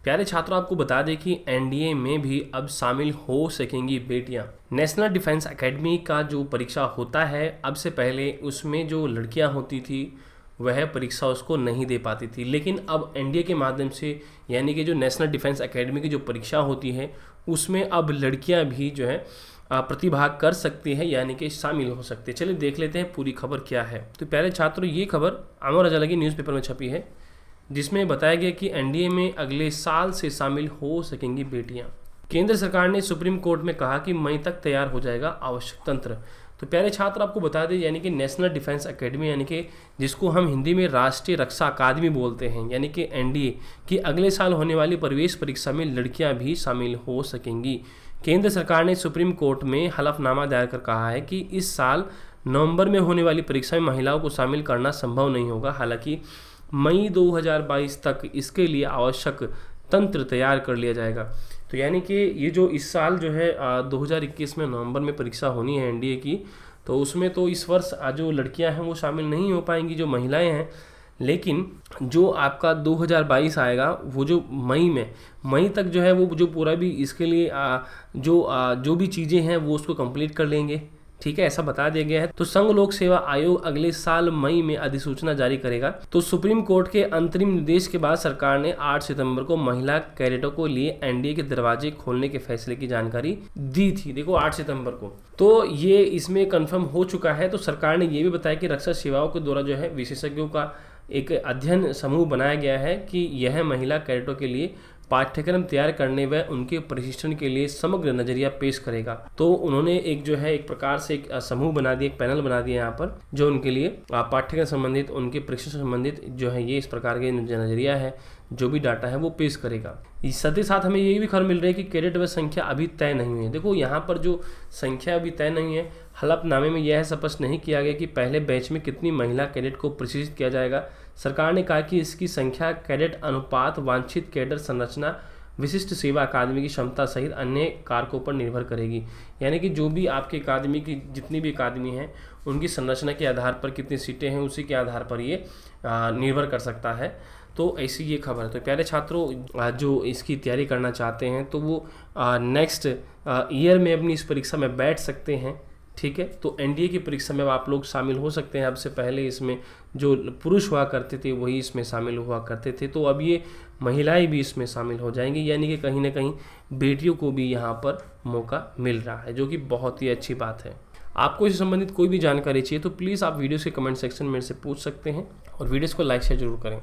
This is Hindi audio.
प्यारे छात्रों, आपको बता दें कि एनडीए में भी अब शामिल हो सकेंगी बेटियां। नेशनल डिफेंस एकेडमी का जो परीक्षा होता है, अब से पहले उसमें जो लड़कियां होती थी वह परीक्षा उसको नहीं दे पाती थी, लेकिन अब एनडीए के माध्यम से यानी कि जो नेशनल डिफेंस एकेडमी की जो परीक्षा होती है उसमें अब लड़कियां भी जो है प्रतिभाग कर सकती है, यानी कि शामिल हो सकती है। चलिए देख लेते हैं पूरी खबर क्या है। तो प्यारे छात्रों, ये खबर अमर उजाला की न्यूज़पेपर में छपी है, जिसमें बताया गया कि एनडीए में अगले साल से शामिल हो सकेंगी बेटियां। केंद्र सरकार ने सुप्रीम कोर्ट में कहा कि मई तक तैयार हो जाएगा आवश्यक तंत्र। तो प्यारे छात्र, आपको बता दें यानी कि नेशनल डिफेंस एकेडमी यानी कि जिसको हम हिंदी में राष्ट्रीय रक्षा अकादमी बोलते हैं, यानी कि एनडीए की अगले साल होने वाली प्रवेश परीक्षा में लड़कियां भी शामिल हो सकेंगी। केंद्र सरकार ने सुप्रीम कोर्ट में हलफनामा दायर कर कहा है कि इस साल नवंबर में होने वाली परीक्षा में महिलाओं को शामिल करना संभव नहीं होगा। हालांकि मई 2022 तक इसके लिए आवश्यक तंत्र तैयार कर लिया जाएगा। तो यानी कि ये जो इस साल जो है 2021 में नवंबर में परीक्षा होनी है एनडीए की, तो उसमें तो इस वर्ष जो लड़कियां हैं वो शामिल नहीं हो पाएंगी, जो महिलाएं हैं। लेकिन जो आपका 2022 आएगा वो जो मई तक जो है वो जो पूरा भी इसके लिए जो भी चीज़ें हैं वो उसको कंप्लीट कर लेंगे। ठीक है, ऐसा बता दिया गया है। तो संघ लोक सेवा आयोग अगले साल मई में अधिसूचना जारी करेगा। तो सुप्रीम कोर्ट के अंतरिम निर्देश के बाद सरकार ने 8 सितंबर को महिला कैडेटों को लिए एनडीए के दरवाजे खोलने के फैसले की जानकारी दी थी। देखो 8 सितंबर को तो ये इसमें कंफर्म हो चुका है। तो सरकार ने ये भी बताया कि रक्षा सेवाओं के द्वारा जो है विशेषज्ञों का एक अध्ययन समूह बनाया गया है कि यह महिला कैडेटों के लिए पाठ्यक्रम तैयार करने व उनके प्रशिक्षण के लिए समग्र नजरिया पेश करेगा। तो उन्होंने एक जो है एक प्रकार से एक समूह बना दिया, एक पैनल बना दिया यहाँ पर, जो उनके लिए पाठ्यक्रम संबंधित, उनके प्रशिक्षण संबंधित जो है ये इस प्रकार के नजरिया है, जो भी डाटा है वो पेश करेगा। साथ ही साथ हमें ये भी खबर मिल रही है कि कैडेट व संख्या अभी तय नहीं हुई है। देखो यहाँ पर जो संख्या अभी तय नहीं है, हलफनामे में यह स्पष्ट नहीं किया गया कि पहले बैच में कितनी महिला कैडेट को प्रशिक्षित किया जाएगा। सरकार ने कहा कि इसकी संख्या कैडेट अनुपात, वांछित कैडर संरचना, विशिष्ट सेवा अकादमी की क्षमता सहित अन्य कारकों पर निर्भर करेगी। यानी कि जो भी आपके अकादमी की जितनी भी अकादमी हैं उनकी संरचना के आधार पर कितनी सीटें हैं उसी के आधार पर ये निर्भर कर सकता है। तो ऐसी ये खबर है। तो प्यारे छात्रों, जो इसकी तैयारी करना चाहते हैं तो वो नेक्स्ट ईयर में अपनी इस परीक्षा में बैठ सकते हैं। ठीक है, तो एनडीए की परीक्षा में आप लोग शामिल हो सकते हैं। अब से पहले इसमें जो पुरुष हुआ करते थे वही इसमें शामिल हुआ करते थे, तो अब ये महिलाएं भी इसमें शामिल हो जाएंगी, यानी कि कहीं ना कहीं बेटियों को भी यहाँ पर मौका मिल रहा है, जो कि बहुत ही अच्छी बात है। आपको इससे संबंधित कोई भी जानकारी चाहिए तो प्लीज़ आप वीडियो के कमेंट सेक्शन में से पूछ सकते हैं और वीडियोज़ को लाइक शेयर जरूर करें।